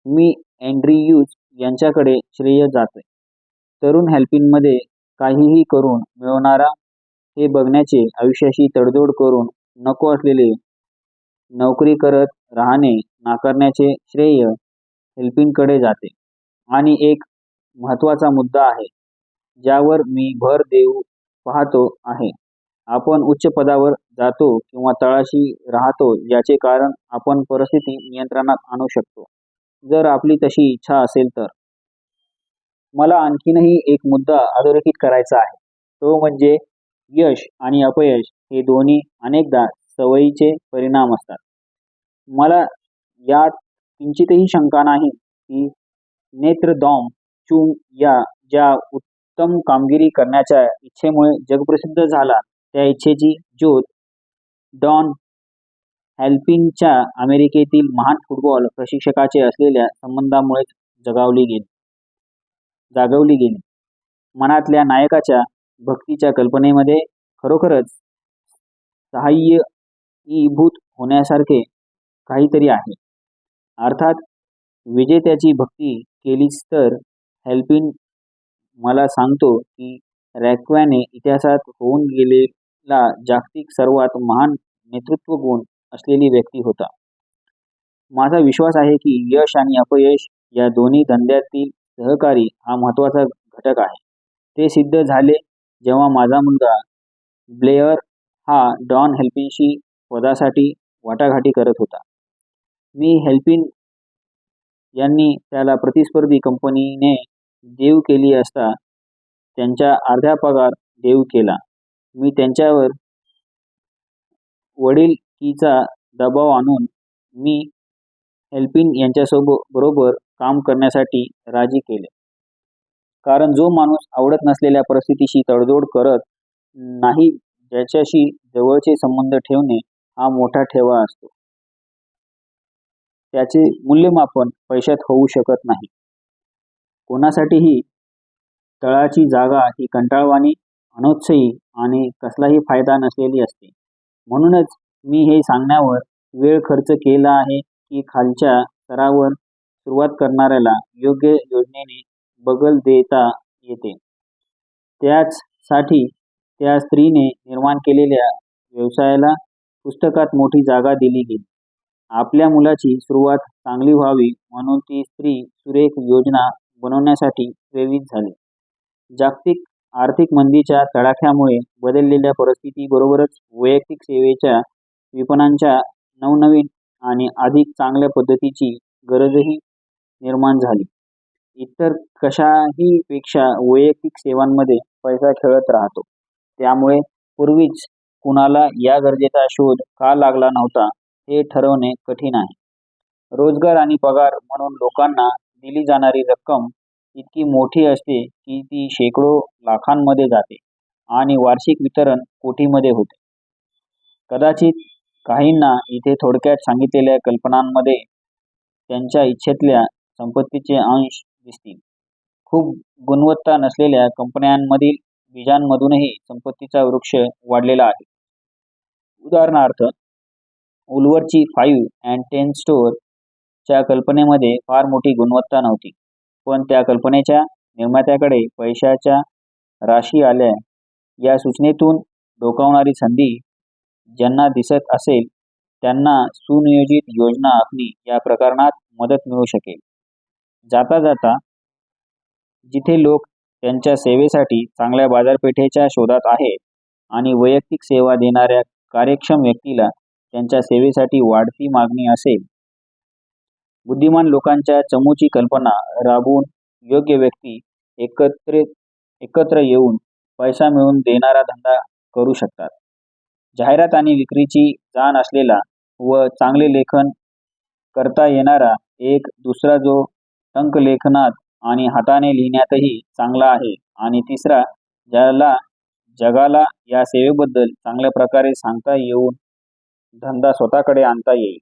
मी अँड्र्यूज यांच्याकडे श्रेय जाते. तरुण हेल्पिनमध्ये काहीही करून मिळवणारा हे बघण्याचे, आयुष्याशी तडजोड करून नको असलेले नोकरी करत राहणे नाकारण्याचे श्रेय हेल्पिनकडे जाते. आणि एक महत्त्वाचा मुद्दा आहे ज्यावर मी भर देऊ पाहतो आहे. आपण उच्च पदावर जातो किंवा तळाशी राहतो याचे कारण आपण परिस्थिती नियंत्रणात आणू शकतो, जर आपली तशी इच्छा असेल तर. मला आणखीनही एक मुद्दा अधोरेखित करायचा आहे, तो म्हणजे यश आणि अपयश हे दोन्ही अनेकदा सवयीचे परिणाम असतात. मला यात किंचितही शंका नाही की नेत्रदॉम चुंग या ज्या उत्तम कामगिरी करण्याच्या इच्छेमुळे जगप्रसिद्ध झाला, त्या इच्छेची ज्योत डॉन हेल्पिनच्या अमेरिकेतील महान फुटबॉल प्रशिक्षकाचे असलेल्या संबंधामुळेच जागवली गेली. मनातल्या नायकाच्या भक्तीच्या कल्पनेमध्ये खरोखरच सहाय्यीभूत होण्यासारखे काहीतरी आहे. अर्थात विजेत्याची भक्ती केलीच तर. हेल्पिन मला सांगतो की रॅक्वॅने इतिहासात होऊन गेलेला जागतिक सर्वात महान नेतृत्व गुण असलेली व्यक्ती होता. माझा विश्वास आहे की यश आणि अपयश या दोन्ही धंद्यातील सहकारी हा महत्त्वाचा घटक आहे. ते सिद्ध झाले जेव्हा माझा मुलगा ब्लेअर हा डॉन हेल्पिनशी पदासाठी वाटाघाटी करत होता. मी हेल्पिन यांनी त्याला प्रतिस्पर्धी कंपनीने देऊ केली असता त्यांच्या अर्धा पगार देऊ केला. मी त्यांच्यावर वडिलकीचा दबाव आणून मी हेल्पिन बरोबर काम करण्यासाठी राजी केले. कारण जो माणूस आवडत नसलेल्या परिस्थितीशी तडजोड करत नाही, ज्याच्याशी जवळचे संबंध ठेवणे हा मोठा ठेवा असतो. त्याचे मूल्यमापन पैशात होऊ शकत नाही. कोणासाठीही तळाची जागा ही कंटाळवाणी, अनौत्साही आणि कसलाही फायदा नसलेली असते. म्हणूनच मी हे सांगण्यावर वेळ खर्च केला आहे की खालच्या स्तरावर सुरुवात करणाऱ्याला योग्य योजनेने बगल देता येते. त्याचसाठी त्या स्त्रीने निर्माण केलेल्या व्यवसायाला पुस्तकात मोठी जागा दिली गेली. आपल्या मुलाची सुरुवात चांगली व्हावी म्हणून ती स्त्री सुरेख योजना बनवण्यासाठी प्रेरित झाली. जागतिक आर्थिक मंदीच्या तडाख्यामुळे बदललेल्या परिस्थितीबरोबरच वैयक्तिक सेवेच्या विपणनाच्या नवनवीन आणि अधिक चांगल्या पद्धतीची गरजही निर्माण झाली. इतर कशाही पेक्षा वैयक्तिक सेवांमध्ये पैसा खेळत राहतो. त्यामुळे पूर्वीच कुणाला या गरजेचा शोध का लागला नव्हता हे ठरवणे कठीण आहे. रोजगार आणि पगार म्हणून लोकांना दिली जाणारी रक्कम इतकी मोठी असते की ती शेकडो लाखांमध्ये जाते आणि वार्षिक वितरण कोटीमध्ये होते. कदाचित काहींना इथे थोडक्यात सांगितलेल्या कल्पनांमध्ये त्यांच्या इच्छेतल्या संपत्तीचे अंश दिसतील. खूप गुणवत्ता नसलेल्या कंपन्यांमधील बीजांमधूनही संपत्तीचा वृक्ष वाढलेला आहे. उदाहरणार्थ, उल्वरची 5 and 10 स्टोअर च्या कल्पनेमध्ये फार मोठी गुणवत्ता नव्हती, पण त्या कल्पनेच्या निर्मात्याकडे पैशाच्या राशी आल्या. या सूचनेतून डोकावणारी संधी ज्यांना दिसत असेल त्यांना सुनियोजित योजना आखणी या प्रकरणात मदत मिळू शकेल. जाता जाता जिथे लोक त्यांच्या सेवेसाठी चांगल्या बाजारपेठेच्या शोधात आहेत आणि वैयक्तिक सेवा देणाऱ्या कार्यक्षम व्यक्तीला त्यांच्या सेवेसाठी वाढती मागणी असेल, बुद्धिमान लोकांच्या चमूची कल्पना राबवून योग्य व्यक्ती एकत्र येऊन पैसा मिळवून देणारा धंदा करू शकतात. जाहिरात आणि विक्रीची जाण असलेला व चांगले लेखन करता येणारा एक दुसरा, जो टंकलेखनात आणि हाताने लिहिण्यातही चांगला आहे, आणि तिसरा ज्याला जगाला या सेवेबद्दल चांगल्या प्रकारे सांगता येऊन धंदा स्वतःकडे आणता येईल,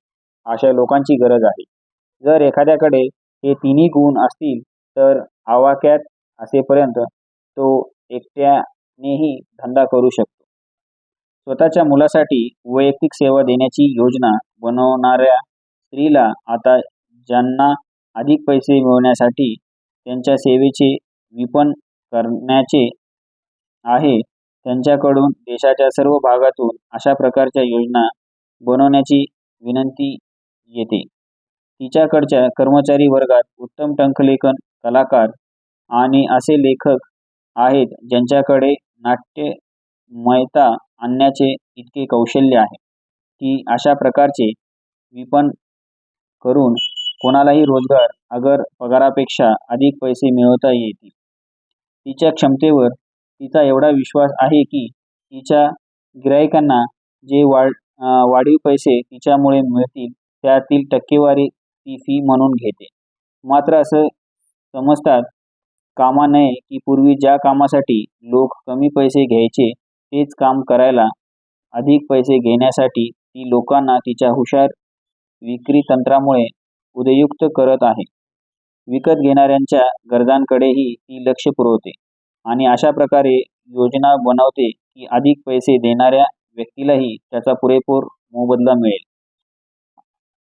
अशा लोकांची गरज आहे. जर एखाद्याकडे हे तिन्ही गुण असतील तर आवाक्यात असेपर्यंत तो एकट्यानेही धंदा करू शकतो. स्वतःच्या मुलासाठी वैयक्तिक सेवा देण्याची योजना बनवणाऱ्या स्त्रीला आता ज्यांना अधिक पैसे मिळवण्यासाठी त्यांच्या सेवेचे विपणन करण्याचे आहे त्यांच्याकडून देशाच्या सर्व भागातून अशा प्रकारच्या योजना बनवण्याची विनंती येते. तिच्याकडच्या कर्मचारी वर्गात उत्तम टंकलेखन कलाकार आणि असे लेखक आहेत ज्यांच्याकडे नाट्यमयता आणण्याचे इतके कौशल्य आहे की अशा प्रकारचे विपणन करून कोणालाही रोजगार अगर पगारापेक्षा अधिक पैसे मिळवता येतील. तिच्या क्षमतेवर तिचा एवढा विश्वास आहे की तिच्या गिराईकांना जे वाढीव पैसे तिच्यामुळे मिळतील त्यातील टक्केवारी ती फी म्हणून घेते. मात्र असं समजतात कामा नये की पूर्वी ज्या कामासाठी लोक कमी पैसे घ्यायचे तेच काम करायला अधिक पैसे घेण्यासाठी ती लोकांना तिच्या हुशार विक्री तंत्रामुळे उदयुक्त करत आहे. विकत घेणाऱ्यांच्या गरजांकडेही ती लक्ष पुरवते आणि अशा प्रकारे योजना बनवते की अधिक पैसे देणाऱ्या व्यक्तीलाही त्याचा पुरेपूर मोबदला मिळेल.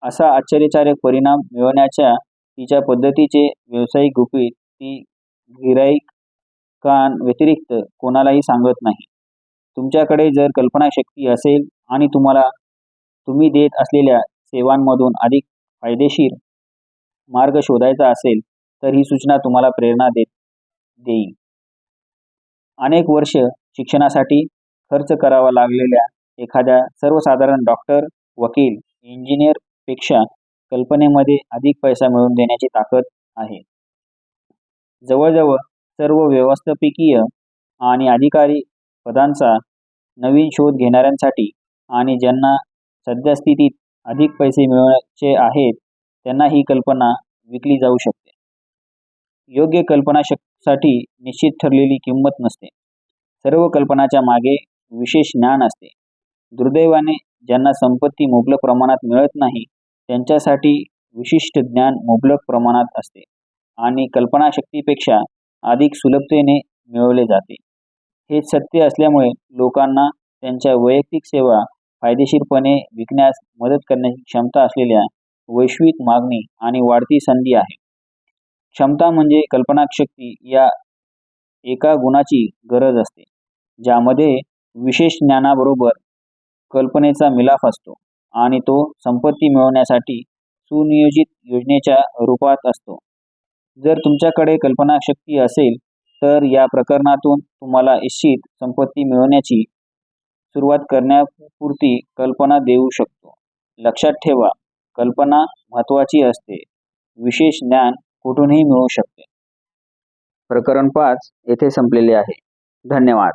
असा आश्चर्यकारक परिणाम मिळवण्याच्या तिच्या पद्धतीचे व्यावसायिक गुपित ती गिराईकांव्यतिरिक्त कोणालाही सांगत नाही. तुमच्याकडे जर कल्पनाशक्ती असेल आणि तुम्ही देत असलेल्या सेवांमधून अधिक फायदेशीर मार्ग शोधायचा असेल तर ही सूचना तुम्हाला प्रेरणा देईल. अनेक वर्ष शिक्षणासाठी खर्च करावा लागलेल्या एखाद्या सर्वसाधारण डॉक्टर, वकील, इंजिनियर पेक्षा कल्पनेमध्ये अधिक पैसा मिळवून देण्याची ताकद आहे. जवळजवळ सर्व व्यवस्थापकीय आणि अधिकारी पदांचा नवीन शोध घेणाऱ्यांसाठी आणि ज्यांना सद्यस्थितीत अधिक पैसे मिळवायचे आहेत त्यांना ही कल्पना विकली जाऊ शकते. योग्य कल्पनासाठी निश्चित ठरलेली किंमत नसते. सर्व कल्पनाच्या मागे विशेष ज्ञान असते. दुर्दैवाने ज्यांना संपत्ती मुबलक प्रमाणात मिळत नाही त्यांच्यासाठी विशिष्ट ज्ञान मुबलक प्रमाणात असते आणि कल्पनाशक्तीपेक्षा अधिक सुलभतेने मिळवले जाते. हे सत्य असल्यामुळे लोकांना त्यांच्या वैयक्तिक सेवा फायदेशीरपणे विकण्यास मदत करण्याची क्षमता असलेल्या वैश्विक मागणी आणि वाढती संधी आहे. क्षमता म्हणजे कल्पनाशक्ती या एका गुणाची गरज असते ज्यामध्ये विशेष ज्ञानाबरोबर कल्पनेचा मिलाफ असतो आणि तो संपत्ती मिळवण्यासाठी सुनियोजित योजनेच्या रूपात असतो. जर तुमच्याकडे कल्पनाशक्ती असेल तर या प्रकरणातून तुम्हाला इच्छित संपत्ती मिळवण्याची सुरुवात करण्यापुरती कल्पना देऊ शकतो. लक्षात ठेवा, कल्पना महत्त्वाची असते. विशेष ज्ञान कुठूनही मिळू शकते. प्रकरण 5 येथे संपलेले आहे. धन्यवाद.